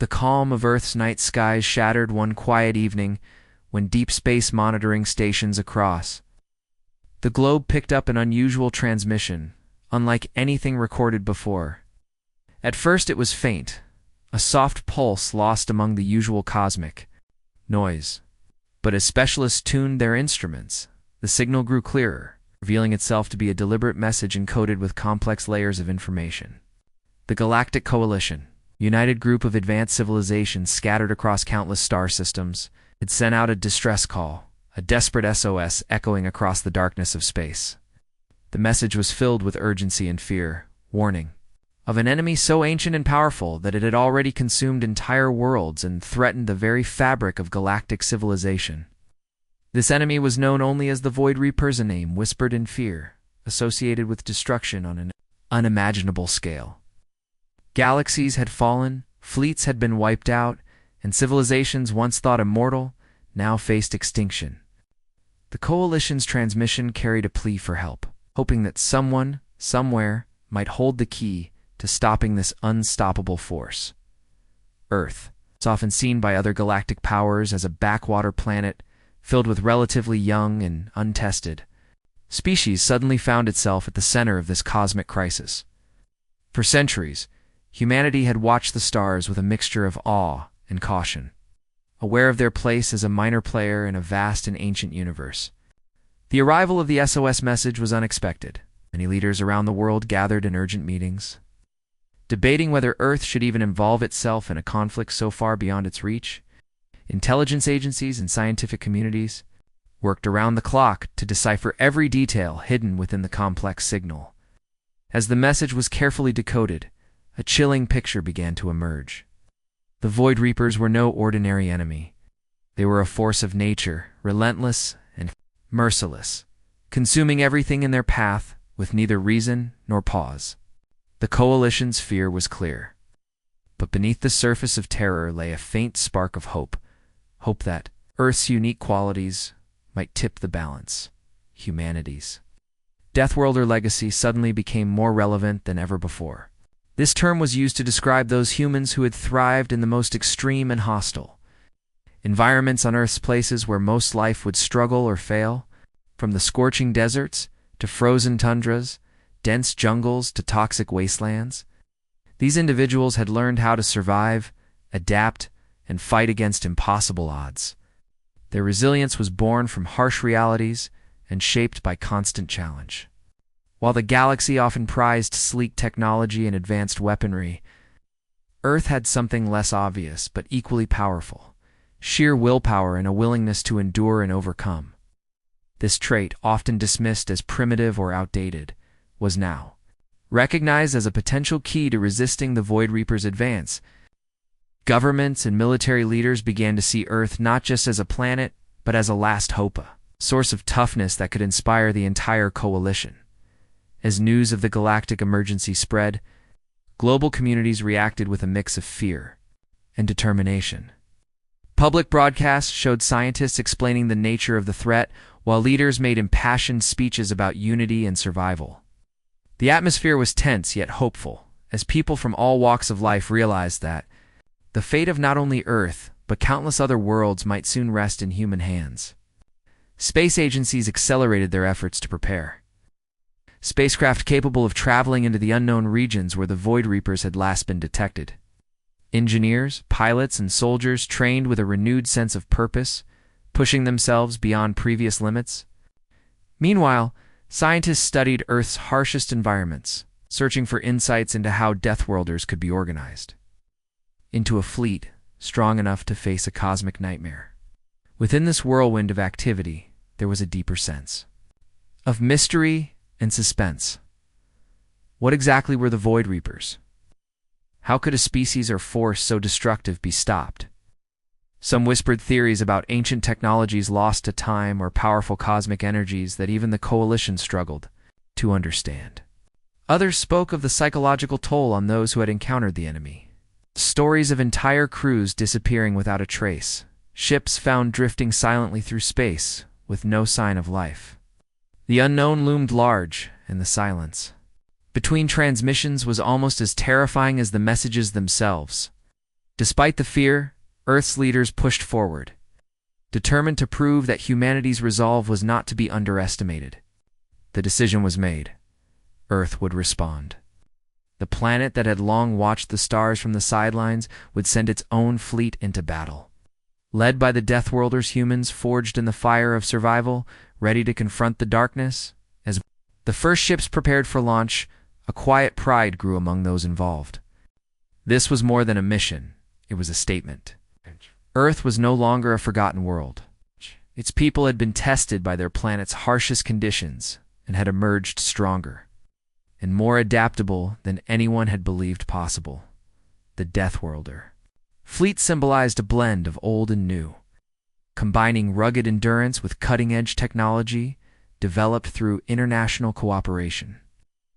The calm of Earth's night skies shattered one quiet evening when deep space monitoring stations across the globe picked up an unusual transmission, unlike anything recorded before. At first it was faint, a soft pulse lost among the usual cosmic noise. But as specialists tuned their instruments, the signal grew clearer, revealing itself to be a deliberate message encoded with complex layers of information. The Galactic Coalition, united group of advanced civilizations scattered across countless star systems, had sent out a distress call, a desperate SOS echoing across the darkness of space. The message was filled with urgency and fear, warning of an enemy so ancient and powerful that it had already consumed entire worlds and threatened the very fabric of galactic civilization. This enemy was known only as the Void Reapers, a name whispered in fear, associated with destruction on an unimaginable scale. Galaxies had fallen, fleets had been wiped out, and civilizations once thought immortal now faced extinction. The Coalition's transmission carried a plea for help, hoping that someone, somewhere, might hold the key to stopping this unstoppable force. Earth, it's often seen by other galactic powers as a backwater planet filled with relatively young and untested species, suddenly found itself at the center of this cosmic crisis. For centuries, humanity had watched the stars with a mixture of awe and caution, aware of their place as a minor player in a vast and ancient universe. The arrival of the SOS message was unexpected. Many leaders around the world gathered in urgent meetings, debating whether Earth should even involve itself in a conflict so far beyond its reach. Intelligence agencies and scientific communities worked around the clock to decipher every detail hidden within the complex signal. As the message was carefully decoded, a chilling picture began to emerge. The Void Reapers were no ordinary enemy. They were a force of nature, relentless and merciless, consuming everything in their path with neither reason nor pause. The Coalition's fear was clear, but beneath the surface of terror lay a faint spark of hope that Earth's unique qualities might tip the balance. Humanity's Deathworlder legacy suddenly became more relevant than ever before. This term was used to describe those humans who had thrived in the most extreme and hostile environments on Earth's places where most life would struggle or fail, from the scorching deserts to frozen tundras, dense jungles to toxic wastelands. These individuals had learned how to survive, adapt, and fight against impossible odds. Their resilience was born from harsh realities and shaped by constant challenge. While the galaxy often prized sleek technology and advanced weaponry, Earth had something less obvious but equally powerful: sheer willpower and a willingness to endure and overcome. This trait, often dismissed as primitive or outdated, was now recognized as a potential key to resisting the Void Reapers' advance. Governments and military leaders began to see Earth not just as a planet, but as a last hope, a source of toughness that could inspire the entire coalition. As news of the galactic emergency spread, global communities reacted with a mix of fear and determination. Public broadcasts showed scientists explaining the nature of the threat, while leaders made impassioned speeches about unity and survival. The atmosphere was tense yet hopeful, as people from all walks of life realized that the fate of not only Earth, but countless other worlds might soon rest in human hands. Space agencies accelerated their efforts to prepare. Spacecraft capable of traveling into the unknown regions where the Void Reapers had last been detected. Engineers, pilots, and soldiers trained with a renewed sense of purpose, pushing themselves beyond previous limits. Meanwhile, scientists studied Earth's harshest environments, searching for insights into how Deathworlders could be organized into a fleet strong enough to face a cosmic nightmare. Within this whirlwind of activity, there was a deeper sense of mystery and suspense. What exactly were the Void Reapers? How could a species or force so destructive be stopped? Some whispered theories about ancient technologies lost to time or powerful cosmic energies that even the Coalition struggled to understand. Others spoke of the psychological toll on those who had encountered the enemy. Stories of entire crews disappearing without a trace, ships found drifting silently through space with no sign of life. The unknown loomed large, and the silence between transmissions was almost as terrifying as the messages themselves. Despite the fear, Earth's leaders pushed forward, determined to prove that humanity's resolve was not to be underestimated. The decision was made. Earth would respond. The planet that had long watched the stars from the sidelines would send its own fleet into battle. Led by the Deathworlders, humans forged in the fire of survival, ready to confront the darkness. As the first ships prepared for launch, a quiet pride grew among those involved. This was more than a mission. It was a statement. Earth was no longer a forgotten world. Its people had been tested by their planet's harshest conditions and had emerged stronger and more adaptable than anyone had believed possible. The Deathworlder fleet symbolized a blend of old and new, combining rugged endurance with cutting-edge technology developed through international cooperation.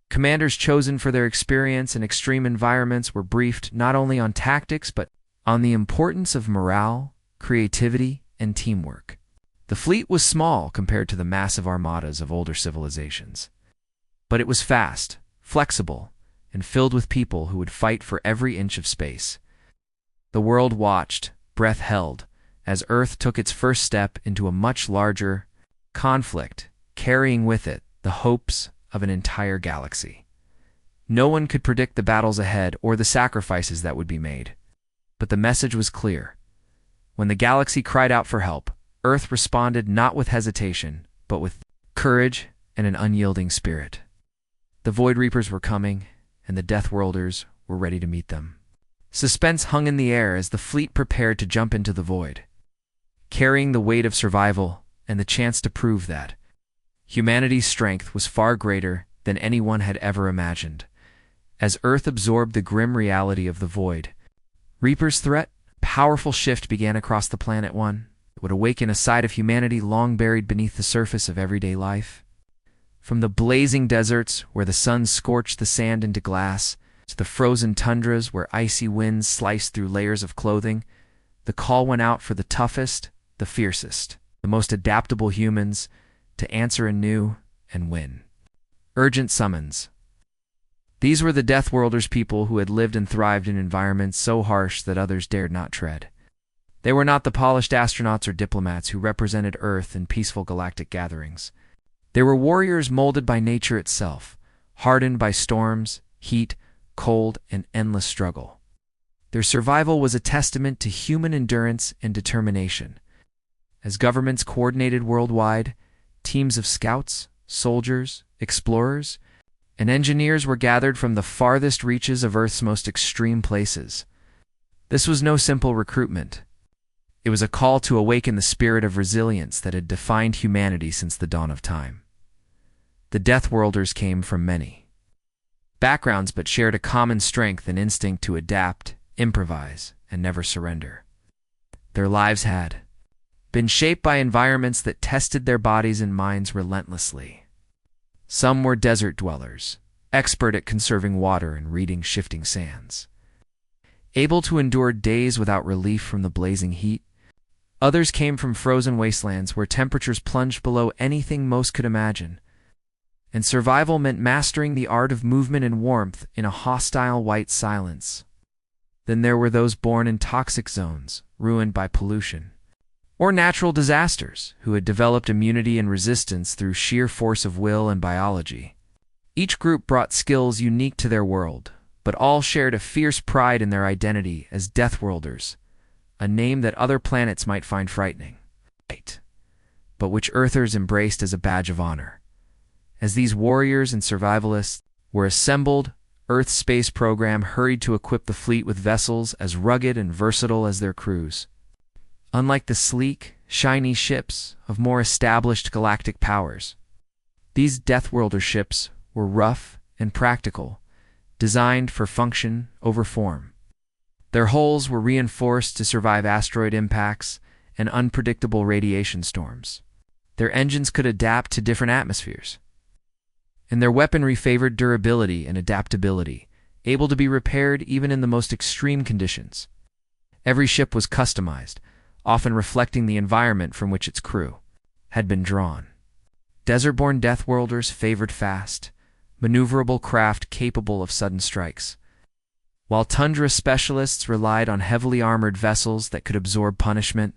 Commanders chosen for their experience in extreme environments were briefed not only on tactics but on the importance of morale, creativity, and teamwork. The fleet was small compared to the massive armadas of older civilizations, but it was fast, flexible, and filled with people who would fight for every inch of space. The world watched, breath held, as Earth took its first step into a much larger conflict, carrying with it the hopes of an entire galaxy. No one could predict the battles ahead or the sacrifices that would be made, but the message was clear. When the galaxy cried out for help, Earth responded not with hesitation, but with courage and an unyielding spirit. The Void Reapers were coming, and the Deathworlders were ready to meet them. Suspense hung in the air as the fleet prepared to jump into the void, carrying the weight of survival and the chance to prove that humanity's strength was far greater than anyone had ever imagined. As Earth absorbed the grim reality of the void, Reaper's threat, a powerful shift began across the planet. One that would awaken a side of humanity long buried beneath the surface of everyday life. From the blazing deserts where the sun scorched the sand into glass, to the frozen tundras where icy winds sliced through layers of clothing, the call went out for the toughest, the fiercest, the most adaptable humans to answer anew and win. Urgent summons. These were the Deathworlders, people who had lived and thrived in environments so harsh that others dared not tread. They were not the polished astronauts or diplomats who represented Earth in peaceful galactic gatherings. They were warriors molded by nature itself, hardened by storms, heat, cold, and endless struggle. Their survival was a testament to human endurance and determination. As governments coordinated worldwide, teams of scouts, soldiers, explorers, and engineers were gathered from the farthest reaches of Earth's most extreme places. This was no simple recruitment. It was a call to awaken the spirit of resilience that had defined humanity since the dawn of time. The Deathworlders came from many backgrounds but shared a common strength and instinct to adapt, improvise, and never surrender. Their lives had been shaped by environments that tested their bodies and minds relentlessly. Some were desert dwellers, expert at conserving water and reading shifting sands, able to endure days without relief from the blazing heat. Others came from frozen wastelands where temperatures plunged below anything most could imagine, and survival meant mastering the art of movement and warmth in a hostile white silence. Then there were those born in toxic zones, ruined by pollution or natural disasters, who had developed immunity and resistance through sheer force of will and biology. Each group brought skills unique to their world, but all shared a fierce pride in their identity as Deathworlders, a name that other planets might find frightening, but which Earthers embraced as a badge of honor. As these warriors and survivalists were assembled, Earth's space program hurried to equip the fleet with vessels as rugged and versatile as their crews. Unlike the sleek, shiny ships of more established galactic powers, these Deathworlder ships were rough and practical, designed for function over form. Their hulls were reinforced to survive asteroid impacts and unpredictable radiation storms. Their engines could adapt to different atmospheres, and their weaponry favored durability and adaptability, able to be repaired even in the most extreme conditions. Every ship was customized, often reflecting the environment from which its crew had been drawn. Desert-born Deathworlders favored fast, maneuverable craft capable of sudden strikes. While tundra specialists relied on heavily armored vessels that could absorb punishment,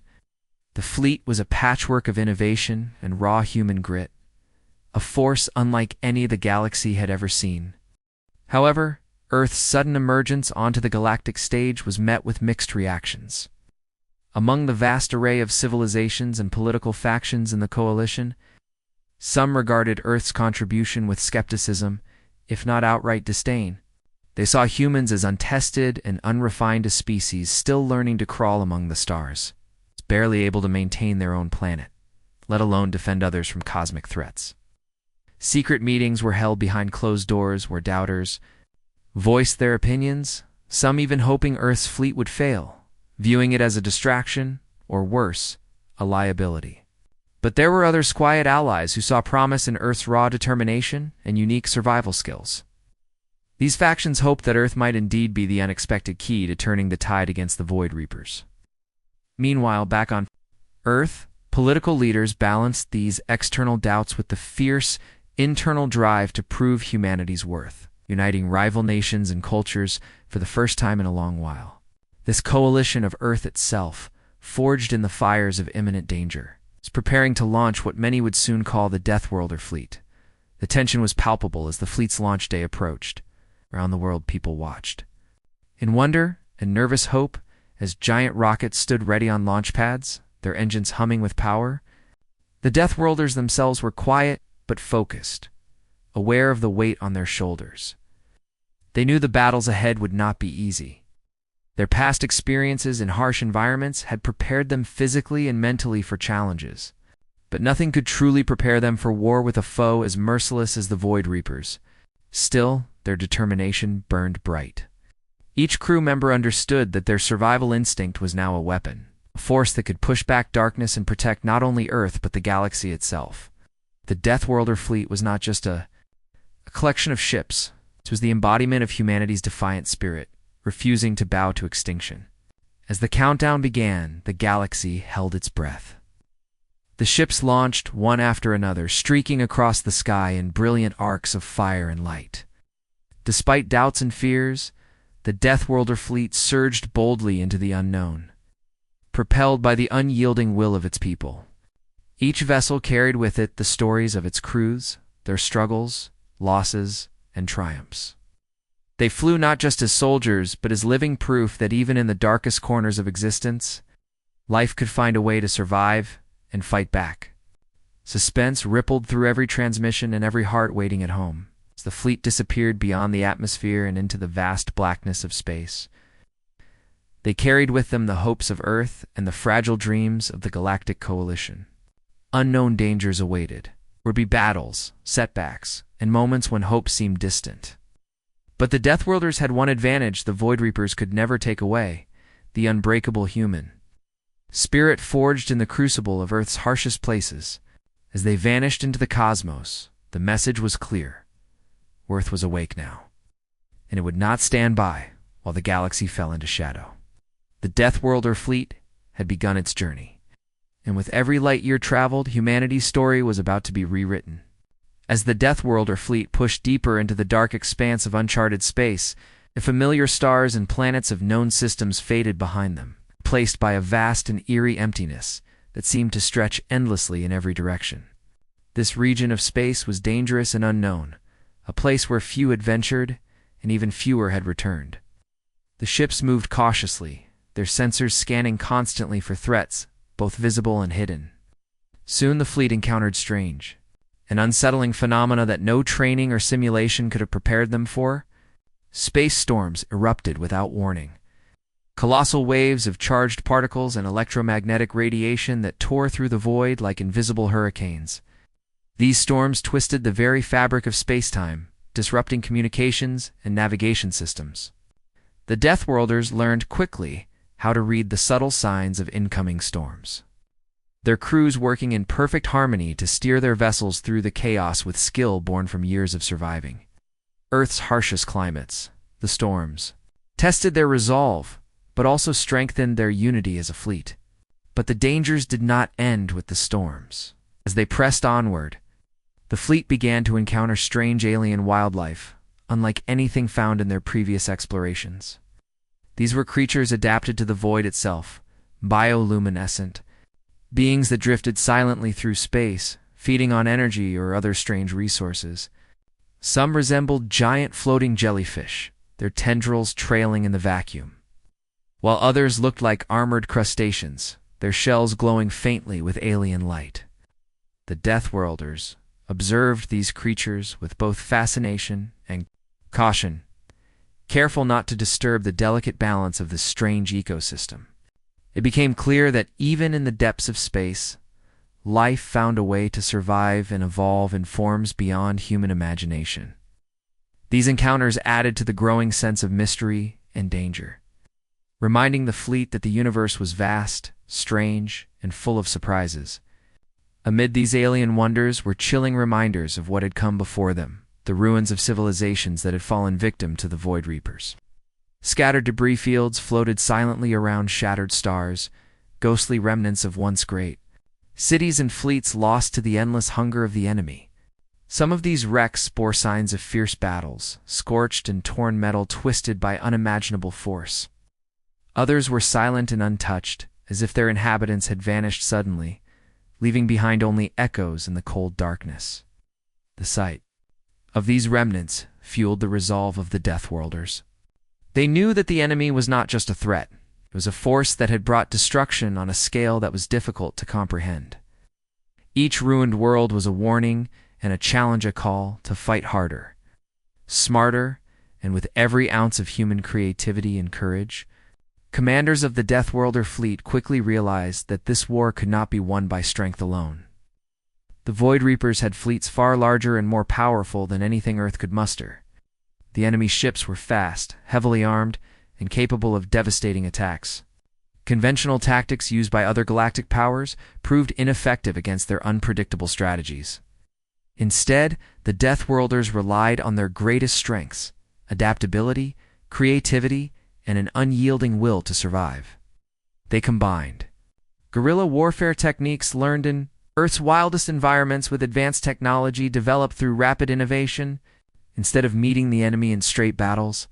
the fleet was a patchwork of innovation and raw human grit, a force unlike any the galaxy had ever seen. However, Earth's sudden emergence onto the galactic stage was met with mixed reactions. Among the vast array of civilizations and political factions in the coalition, some regarded Earth's contribution with skepticism, if not outright disdain. They saw humans as untested and unrefined a species still learning to crawl among the stars, barely able to maintain their own planet, let alone defend others from cosmic threats. Secret meetings were held behind closed doors where doubters voiced their opinions, some even hoping Earth's fleet would fail, viewing it as a distraction, or worse, a liability. But there were other quiet allies who saw promise in Earth's raw determination and unique survival skills. These factions hoped that Earth might indeed be the unexpected key to turning the tide against the Void Reapers. Meanwhile, back on Earth, political leaders balanced these external doubts with the fierce, internal drive to prove humanity's worth, uniting rival nations and cultures for the first time in a long while. This coalition of Earth itself, forged in the fires of imminent danger, is preparing to launch what many would soon call the Deathworlder fleet. The tension was palpable as the fleet's launch day approached. Around the world, people watched in wonder and nervous hope as giant rockets stood ready on launch pads, their engines humming with power. The Deathworlders themselves were quiet but focused, aware of the weight on their shoulders. They knew the battles ahead would not be easy. Their past experiences in harsh environments had prepared them physically and mentally for challenges, but nothing could truly prepare them for war with a foe as merciless as the Void Reapers. Still, their determination burned bright. Each crew member understood that their survival instinct was now a weapon, a force that could push back darkness and protect not only Earth but the galaxy itself. The Deathworlder fleet was not just a collection of ships. It was the embodiment of humanity's defiant spirit, refusing to bow to extinction. As the countdown began, the galaxy held its breath. The ships launched one after another, streaking across the sky in brilliant arcs of fire and light. Despite doubts and fears, the Deathworlder fleet surged boldly into the unknown, propelled by the unyielding will of its people. Each vessel carried with it the stories of its crews, their struggles, losses, and triumphs. They flew not just as soldiers, but as living proof that even in the darkest corners of existence, life could find a way to survive and fight back. Suspense rippled through every transmission and every heart waiting at home as the fleet disappeared beyond the atmosphere and into the vast blackness of space. They carried with them the hopes of Earth and the fragile dreams of the Galactic Coalition. Unknown dangers awaited. Would be battles, setbacks, and moments when hope seemed distant. But the Deathworlders had one advantage the Void Reapers could never take away: the unbreakable human spirit forged in the crucible of Earth's harshest places. As they vanished into the cosmos, the message was clear. Earth was awake now, and it would not stand by while the galaxy fell into shadow. The Deathworlder fleet had begun its journey, and with every light year traveled, humanity's story was about to be rewritten. As the Deathworlder fleet pushed deeper into the dark expanse of uncharted space, the familiar stars and planets of known systems faded behind them, replaced by a vast and eerie emptiness that seemed to stretch endlessly in every direction. This region of space was dangerous and unknown, a place where few had ventured and even fewer had returned. The ships moved cautiously, their sensors scanning constantly for threats, both visible and hidden. Soon the fleet encountered strange, an unsettling phenomena that no training or simulation could have prepared them for. Space storms erupted without warning. Colossal waves of charged particles and electromagnetic radiation that tore through the void like invisible hurricanes. These storms twisted the very fabric of space-time, disrupting communications and navigation systems. The Deathworlders learned quickly how to read the subtle signs of incoming storms, their crews working in perfect harmony to steer their vessels through the chaos with skill born from years of surviving. Earth's harshest climates, the storms, tested their resolve, but also strengthened their unity as a fleet. But the dangers did not end with the storms. As they pressed onward, the fleet began to encounter strange alien wildlife, unlike anything found in their previous explorations. These were creatures adapted to the void itself, bioluminescent, beings that drifted silently through space, feeding on energy or other strange resources. Some resembled giant floating jellyfish, their tendrils trailing in the vacuum, while others looked like armored crustaceans, their shells glowing faintly with alien light. The Deathworlders observed these creatures with both fascination and caution, careful not to disturb the delicate balance of this strange ecosystem. It became clear that even in the depths of space, life found a way to survive and evolve in forms beyond human imagination. These encounters added to the growing sense of mystery and danger, reminding the fleet that the universe was vast, strange, and full of surprises. Amid these alien wonders were chilling reminders of what had come before them, the ruins of civilizations that had fallen victim to the Void Reapers. Scattered debris fields floated silently around shattered stars, ghostly remnants of once great cities and fleets lost to the endless hunger of the enemy. Some of these wrecks bore signs of fierce battles, scorched and torn metal twisted by unimaginable force. Others were silent and untouched, as if their inhabitants had vanished suddenly, leaving behind only echoes in the cold darkness. The sight of these remnants fueled the resolve of the Deathworlders. They knew that the enemy was not just a threat. It was a force that had brought destruction on a scale that was difficult to comprehend. Each ruined world was a warning and a challenge, a call to fight harder, smarter, and with every ounce of human creativity and courage. Commanders of the Deathworlder fleet quickly realized that this war could not be won by strength alone. The Void Reapers had fleets far larger and more powerful than anything Earth could muster. The enemy ships were fast, heavily armed, and capable of devastating attacks. Conventional tactics used by other galactic powers proved ineffective against their unpredictable strategies. Instead, the Deathworlders relied on their greatest strengths: adaptability, creativity, and an unyielding will to survive. They combined guerrilla warfare techniques learned in Earth's wildest environments with advanced technology developed through rapid innovation. Instead of meeting the enemy in straight battles,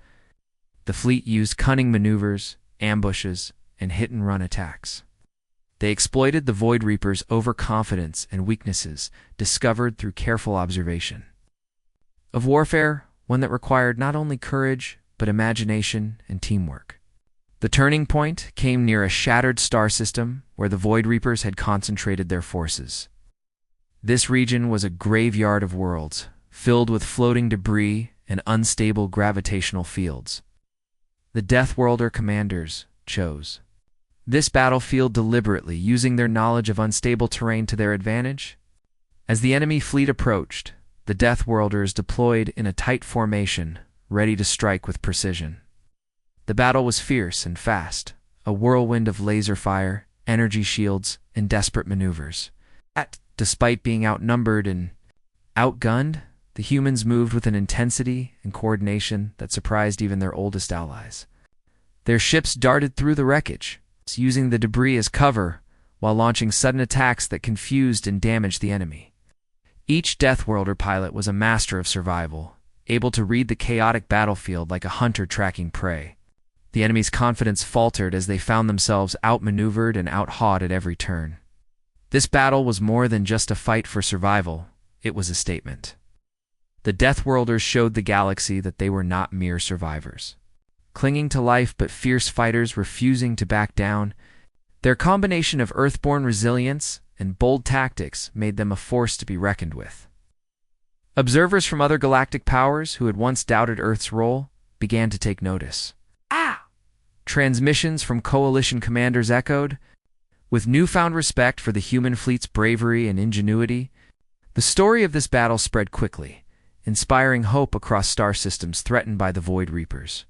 the fleet used cunning maneuvers, ambushes, and hit-and-run attacks. They exploited the Void Reapers' overconfidence and weaknesses discovered through careful observation. Of warfare, one that required not only courage, but imagination and teamwork. The turning point came near a shattered star system where the Void Reapers had concentrated their forces. This region was a graveyard of worlds, filled with floating debris and unstable gravitational fields. The Deathworlder commanders chose this battlefield deliberately, using their knowledge of unstable terrain to their advantage. As the enemy fleet approached, the Deathworlders deployed in a tight formation, ready to strike with precision. The battle was fierce and fast, a whirlwind of laser fire, energy shields, and desperate maneuvers. Despite being outnumbered and outgunned, the humans moved with an intensity and coordination that surprised even their oldest allies. Their ships darted through the wreckage, using the debris as cover while launching sudden attacks that confused and damaged the enemy. Each Deathworlder pilot was a master of survival, able to read the chaotic battlefield like a hunter tracking prey. The enemy's confidence faltered as they found themselves outmaneuvered and outhawed at every turn. This battle was more than just a fight for survival, it was a statement. The Deathworlders showed the galaxy that they were not mere survivors, clinging to life but fierce fighters refusing to back down. Their combination of earthborn resilience and bold tactics made them a force to be reckoned with. Observers from other galactic powers who had once doubted Earth's role began to take notice. Transmissions from coalition commanders echoed, with newfound respect for the human fleet's bravery and ingenuity. The story of this battle spread quickly, inspiring hope across star systems threatened by the Void Reapers.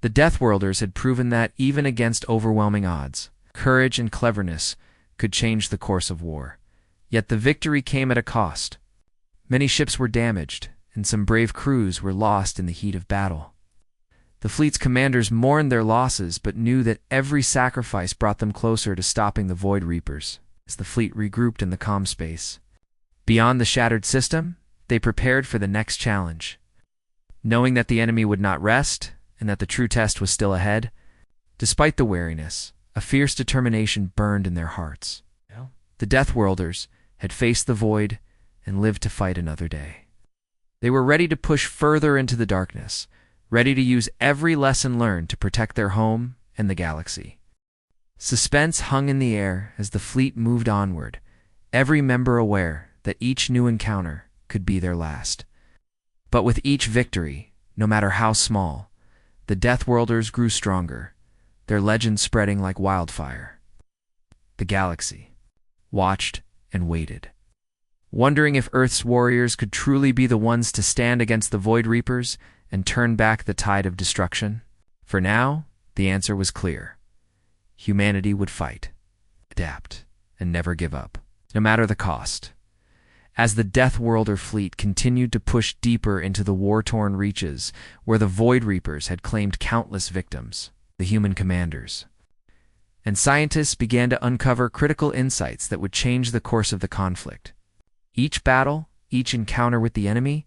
The Deathworlders had proven that, even against overwhelming odds, courage and cleverness could change the course of war. Yet the victory came at a cost. Many ships were damaged, and some brave crews were lost in the heat of battle. The fleet's commanders mourned their losses but knew that every sacrifice brought them closer to stopping the Void Reapers. As the fleet regrouped in the comm space beyond the shattered system, they prepared for the next challenge. knowing that the enemy would not rest and that the true test was still ahead. Despite the wariness, a fierce determination burned in their hearts. The Deathworlders had faced the void and lived to fight another day. They were ready to push further into the darkness, ready to use every lesson learned to protect their home and the galaxy. Suspense hung in the air as the fleet moved onward, every member aware that each new encounter could be their last. But with each victory, no matter how small, the Deathworlders grew stronger, their legend spreading like wildfire. The galaxy watched and waited, wondering if Earth's warriors could truly be the ones to stand against the Void Reapers and turn back the tide of destruction. For now, the answer was clear. Humanity would fight, adapt, and never give up, no matter the cost. As the Deathworlder fleet continued to push deeper into the war-torn reaches, where the Void Reapers had claimed countless victims, the human commanders, and scientists began to uncover critical insights that would change the course of the conflict. Each battle, each encounter with the enemy,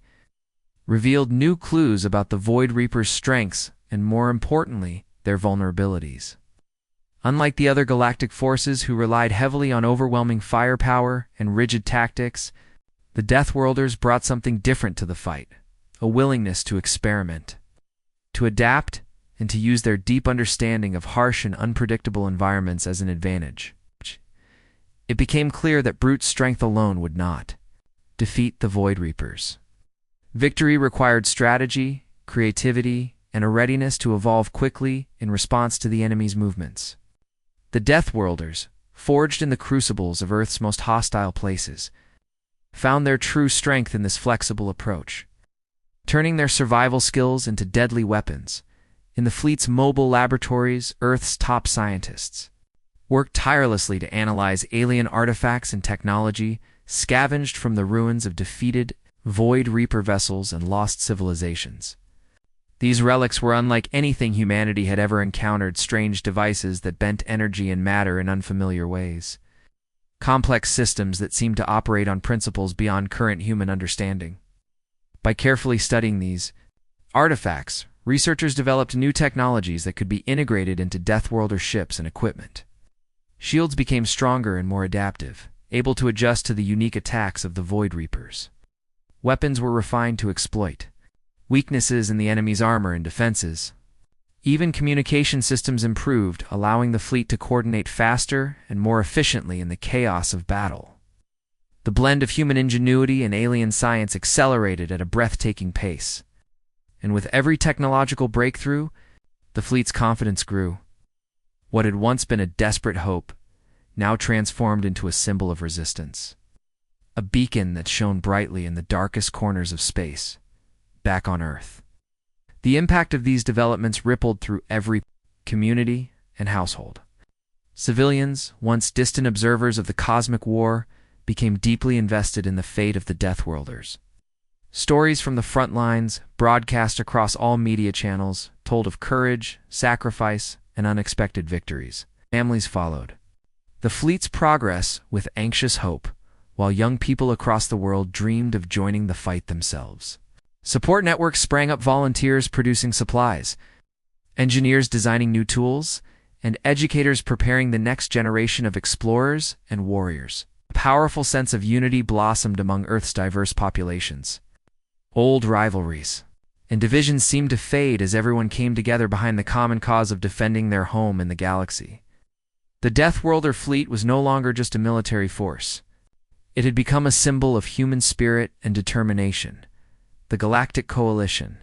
revealed new clues about the Void Reapers' strengths and, more importantly, their vulnerabilities. Unlike the other galactic forces who relied heavily on overwhelming firepower and rigid tactics, the Deathworlders brought something different to the fight, a willingness to experiment, to adapt, and to use their deep understanding of harsh and unpredictable environments as an advantage. It became clear that brute strength alone would not defeat the Void Reapers. Victory required strategy, creativity, and a readiness to evolve quickly in response to the enemy's movements. The Deathworlders, forged in the crucibles of Earth's most hostile places, found their true strength in this flexible approach, turning their survival skills into deadly weapons. In the fleet's mobile laboratories, Earth's top scientists worked tirelessly to analyze alien artifacts and technology scavenged from the ruins of defeated Void Reaper vessels and lost civilizations. These relics were unlike anything humanity had ever encountered, strange devices that bent energy and matter in unfamiliar ways, complex systems that seemed to operate on principles beyond current human understanding. By carefully studying these artifacts, researchers developed new technologies that could be integrated into Deathworlder ships and equipment. Shields became stronger and more adaptive, able to adjust to the unique attacks of the Void Reapers. Weapons were refined to exploit weaknesses in the enemy's armor and defenses. Even communication systems improved, allowing the fleet to coordinate faster and more efficiently in the chaos of battle. The blend of human ingenuity and alien science accelerated at a breathtaking pace. And with every technological breakthrough, the fleet's confidence grew. What had once been a desperate hope now transformed into a symbol of resistance, a beacon that shone brightly in the darkest corners of space, back on Earth. The impact of these developments rippled through every community and household. Civilians, once distant observers of the cosmic war, became deeply invested in the fate of the Deathworlders. Stories from the front lines, broadcast across all media channels, told of courage, sacrifice, and unexpected victories. Families followed the fleet's progress with anxious hope, while young people across the world dreamed of joining the fight themselves. Support networks sprang up, volunteers producing supplies, engineers designing new tools, and educators preparing the next generation of explorers and warriors. A powerful sense of unity blossomed among Earth's diverse populations. Old rivalries and divisions seemed to fade as everyone came together behind the common cause of defending their home in the galaxy. The Deathworlder fleet was no longer just a military force. It had become a symbol of human spirit and determination. The Galactic Coalition,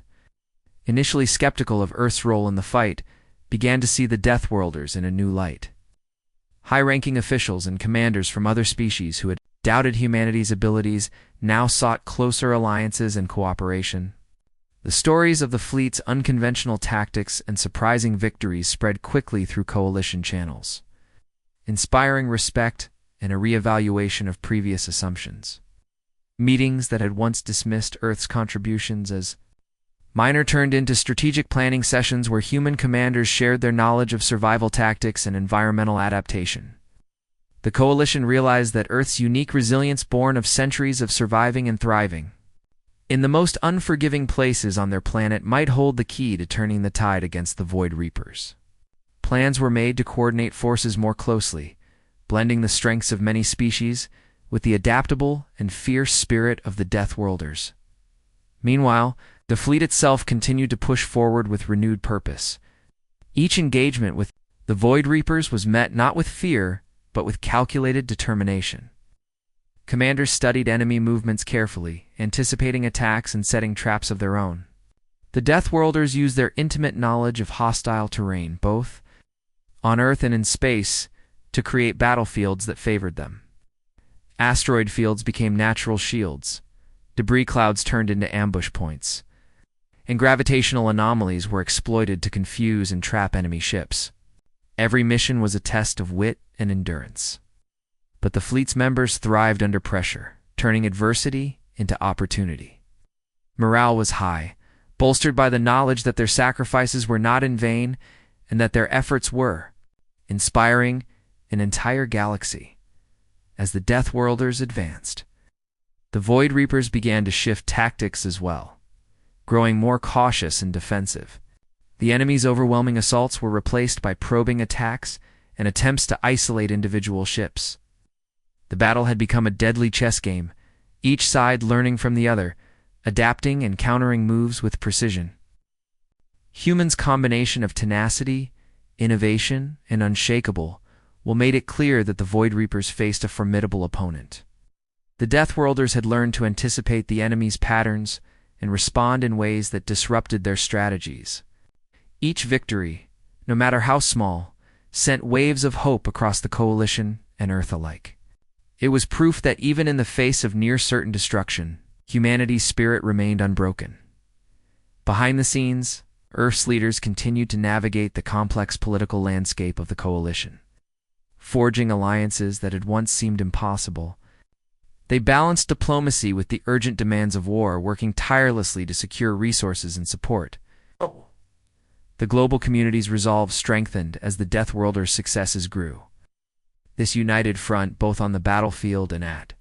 initially skeptical of Earth's role in the fight, began to see the Deathworlders in a new light. High-ranking officials and commanders from other species who had doubted humanity's abilities now sought closer alliances and cooperation. The stories of the fleet's unconventional tactics and surprising victories spread quickly through coalition channels, inspiring respect and a reevaluation of previous assumptions. Meetings that had once dismissed Earth's contributions as minor turned into strategic planning sessions where human commanders shared their knowledge of survival tactics and environmental adaptation. The coalition realized that Earth's unique resilience, born of centuries of surviving and thriving, in the most unforgiving places on their planet might hold the key to turning the tide against the Void Reapers. Plans were made to coordinate forces more closely, blending the strengths of many species with the adaptable and fierce spirit of the Deathworlders. Meanwhile, the fleet itself continued to push forward with renewed purpose. Each engagement with the Void Reapers was met not with fear, but with calculated determination. Commanders studied enemy movements carefully, anticipating attacks and setting traps of their own. The Deathworlders used their intimate knowledge of hostile terrain, both on Earth and in space, to create battlefields that favored them. Asteroid fields became natural shields, debris clouds turned into ambush points, and gravitational anomalies were exploited to confuse and trap enemy ships. Every mission was a test of wit and endurance. But the fleet's members thrived under pressure, turning adversity into opportunity. Morale was high, bolstered by the knowledge that their sacrifices were not in vain and that their efforts were inspiring an entire galaxy. As the Deathworlders advanced, the Void Reapers began to shift tactics as well, growing more cautious and defensive. The enemy's overwhelming assaults were replaced by probing attacks and attempts to isolate individual ships. The battle had become a deadly chess game, each side learning from the other, adapting and countering moves with precision. Humans' combination of tenacity, innovation, and unshakable will made it clear that the Void Reapers faced a formidable opponent. The Deathworlders had learned to anticipate the enemy's patterns and respond in ways that disrupted their strategies. Each victory, no matter how small, sent waves of hope across the Coalition and Earth alike. It was proof that even in the face of near-certain destruction, humanity's spirit remained unbroken. Behind the scenes, Earth's leaders continued to navigate the complex political landscape of the Coalition. Forging alliances that had once seemed impossible, they balanced diplomacy with the urgent demands of war, working tirelessly to secure resources and support. The global community's resolve strengthened as the Deathworlders' successes grew. This united front, both on the battlefield and at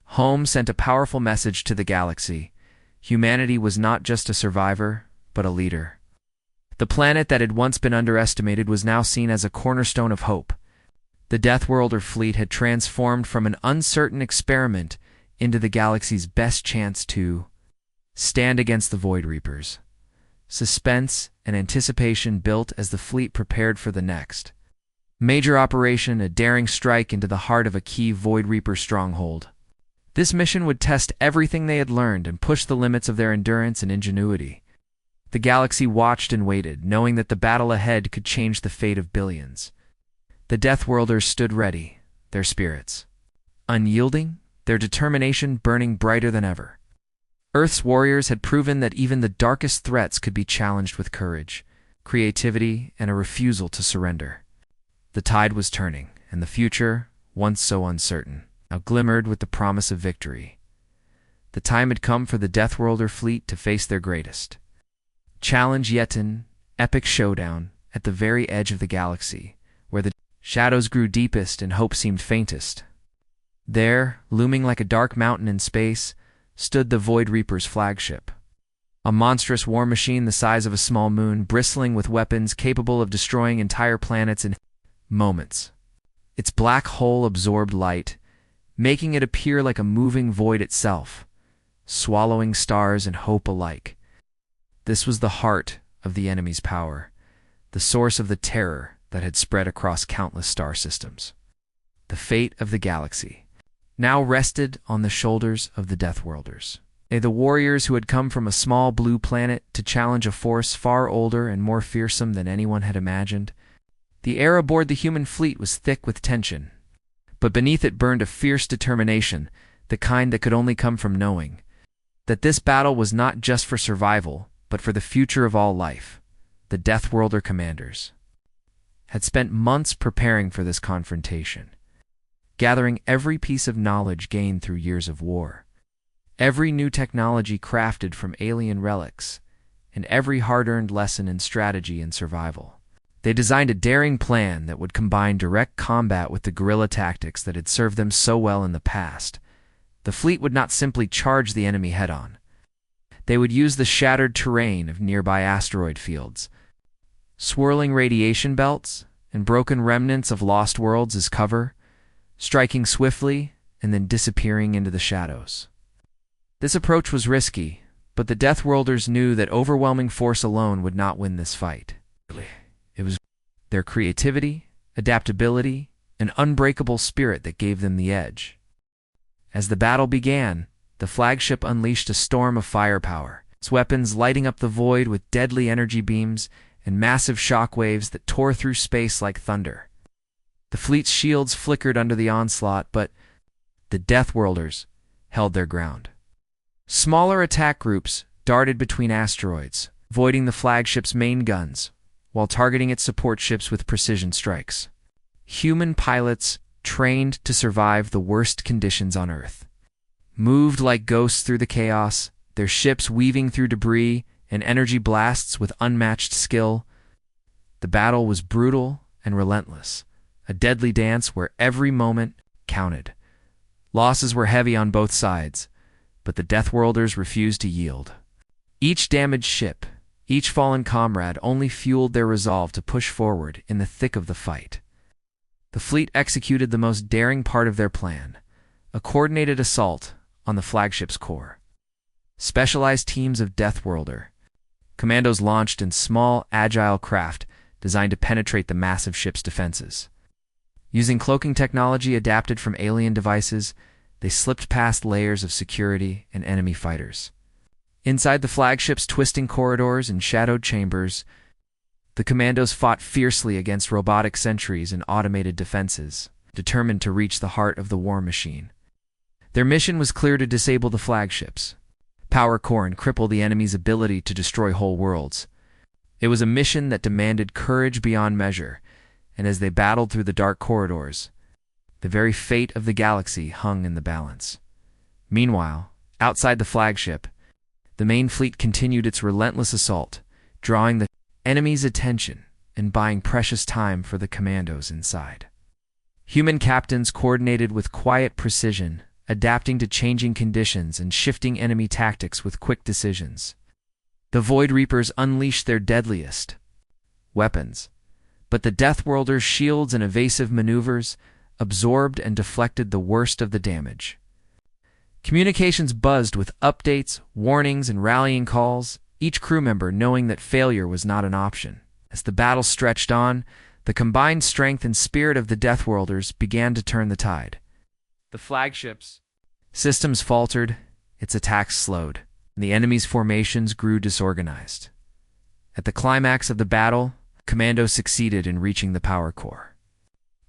home, sent a powerful message to the galaxy. Humanity was not just a survivor, but a leader. The planet that had once been underestimated was now seen as a cornerstone of hope. The Deathworlder fleet had transformed from an uncertain experiment into the galaxy's best chance to stand against the Void Reapers. Suspense and anticipation built as the fleet prepared for the next major operation, a daring strike into the heart of a key Void Reaper stronghold. This mission would test everything they had learned and push the limits of their endurance and ingenuity. The galaxy watched and waited, knowing that the battle ahead could change the fate of billions. The Deathworlders stood ready, their spirits unyielding, their determination burning brighter than ever. Earth's warriors had proven that even the darkest threats could be challenged with courage, creativity, and a refusal to surrender. The tide was turning, and the future, once so uncertain, now glimmered with the promise of victory. The time had come for the Deathworlder fleet to face their greatest challenge, yet an epic showdown at the very edge of the galaxy, where the shadows grew deepest and hope seemed faintest. There, looming like a dark mountain in space, stood the Void Reaper's flagship. A monstrous war machine the size of a small moon, bristling with weapons capable of destroying entire planets in moments. Its black hull absorbed light, making it appear like a moving void itself, swallowing stars and hope alike. This was the heart of the enemy's power, the source of the terror that had spread across countless star systems. The fate of the galaxy now rested on the shoulders of the Deathworlders. The warriors who had come from a small blue planet to challenge a force far older and more fearsome than anyone had imagined. The air aboard the human fleet was thick with tension, but beneath it burned a fierce determination, the kind that could only come from knowing that this battle was not just for survival, but for the future of all life. The Deathworlder commanders had spent months preparing for this confrontation, gathering every piece of knowledge gained through years of war, every new technology crafted from alien relics, and every hard-earned lesson in strategy and survival. They designed a daring plan that would combine direct combat with the guerrilla tactics that had served them so well in the past. The fleet would not simply charge the enemy head-on. They would use the shattered terrain of nearby asteroid fields, swirling radiation belts and broken remnants of lost worlds as cover, striking swiftly and then disappearing into the shadows. This approach was risky, but the Deathworlders knew that overwhelming force alone would not win this fight. It was their creativity, adaptability, and unbreakable spirit that gave them the edge. As the battle began, the flagship unleashed a storm of firepower, its weapons lighting up the void with deadly energy beams and massive shockwaves that tore through space like thunder. The fleet's shields flickered under the onslaught, but the Deathworlders held their ground. Smaller attack groups darted between asteroids, avoiding the flagship's main guns, while targeting its support ships with precision strikes. Human pilots, trained to survive the worst conditions on Earth, moved like ghosts through the chaos, their ships weaving through debris and energy blasts with unmatched skill. The battle was brutal and relentless, a deadly dance where every moment counted. Losses were heavy on both sides, but the Deathworlders refused to yield. Each damaged ship, each fallen comrade only fueled their resolve to push forward in the thick of the fight. The fleet executed the most daring part of their plan, a coordinated assault on the flagship's core. Specialized teams of Deathworlder commandos launched in small, agile craft designed to penetrate the massive ship's defenses. Using cloaking technology adapted from alien devices, they slipped past layers of security and enemy fighters. Inside the flagship's twisting corridors and shadowed chambers, the commandos fought fiercely against robotic sentries and automated defenses, determined to reach the heart of the war machine. Their mission was clear: to disable the flagships, power core, and cripple the enemy's ability to destroy whole worlds. It was a mission that demanded courage beyond measure, and as they battled through the dark corridors, the very fate of the galaxy hung in the balance. Meanwhile, outside the flagship, the main fleet continued its relentless assault, drawing the enemy's attention and buying precious time for the commandos inside. Human captains coordinated with quiet precision, adapting to changing conditions and shifting enemy tactics with quick decisions. The Void Reapers unleashed their deadliest weapons, but the Deathworlders' shields and evasive maneuvers absorbed and deflected the worst of the damage. Communications buzzed with updates, warnings, and rallying calls, each crew member knowing that failure was not an option. As the battle stretched on, the combined strength and spirit of the Deathworlders began to turn the tide. The flagship's systems faltered, its attacks slowed, and the enemy's formations grew disorganized. At the climax of the battle, commandos succeeded in reaching the power core.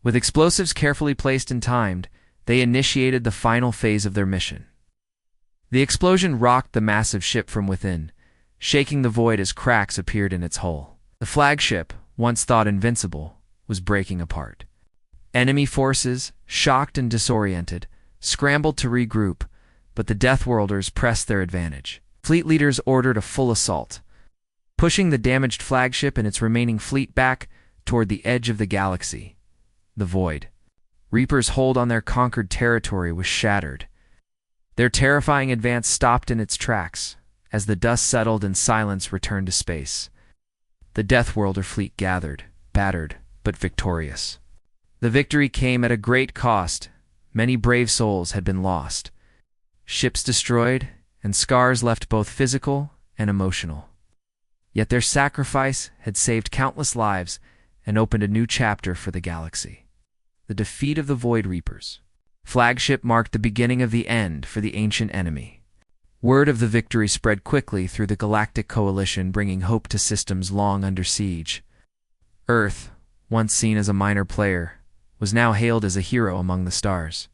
With explosives carefully placed and timed, they initiated the final phase of their mission. The explosion rocked the massive ship from within, shaking the void as cracks appeared in its hull. The flagship, once thought invincible, was breaking apart. Enemy forces, shocked and disoriented, scrambled to regroup, but the Deathworlders pressed their advantage. Fleet leaders ordered a full assault, pushing the damaged flagship and its remaining fleet back toward the edge of the galaxy. The Void Reapers' hold on their conquered territory was shattered. Their terrifying advance stopped in its tracks as the dust settled and silence returned to space. The Deathworlder fleet gathered, battered, but victorious. The victory came at a great cost. Many brave souls had been lost, ships destroyed, and scars left both physical and emotional. Yet their sacrifice had saved countless lives and opened a new chapter for the galaxy. The defeat of the Void Reapers flagship marked the beginning of the end for the ancient enemy. Word of the victory spread quickly through the Galactic Coalition, bringing hope to systems long under siege. Earth, once seen as a minor player, was now hailed as a hero among the stars.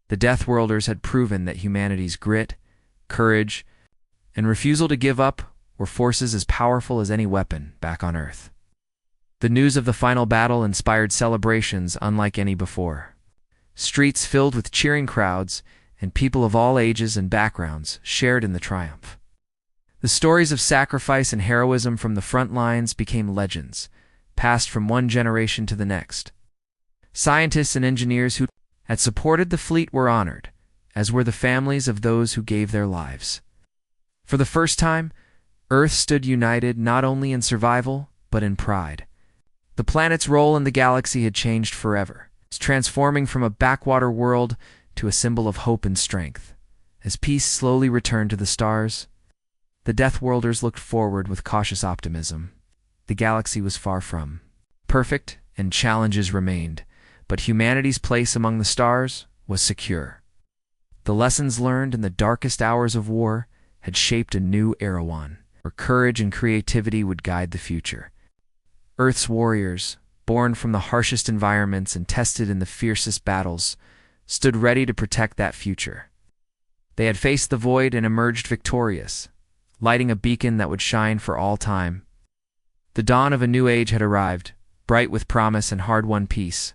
The Deathworlders had proven that humanity's grit, courage, and refusal to give up were forces as powerful as any weapon back on Earth. The news of the final battle inspired celebrations unlike any before. Streets filled with cheering crowds, and people of all ages and backgrounds shared in the triumph. The stories of sacrifice and heroism from the front lines became legends, passed from one generation to the next. Scientists and engineers who had supported the fleet were honored, as were the families of those who gave their lives. For the first time, Earth stood united not only in survival, but in pride. The planet's role in the galaxy had changed forever, transforming from a backwater world to a symbol of hope and strength. As peace slowly returned to the stars, the Deathworlders looked forward with cautious optimism. The galaxy was far from perfect, and challenges remained, but humanity's place among the stars was secure. The lessons learned in the darkest hours of war had shaped a new Erewhon, where courage and creativity would guide the future. Earth's warriors, born from the harshest environments and tested in the fiercest battles, stood ready to protect that future. They had faced the void and emerged victorious, lighting a beacon that would shine for all time. The dawn of a new age had arrived, bright with promise and hard-won peace.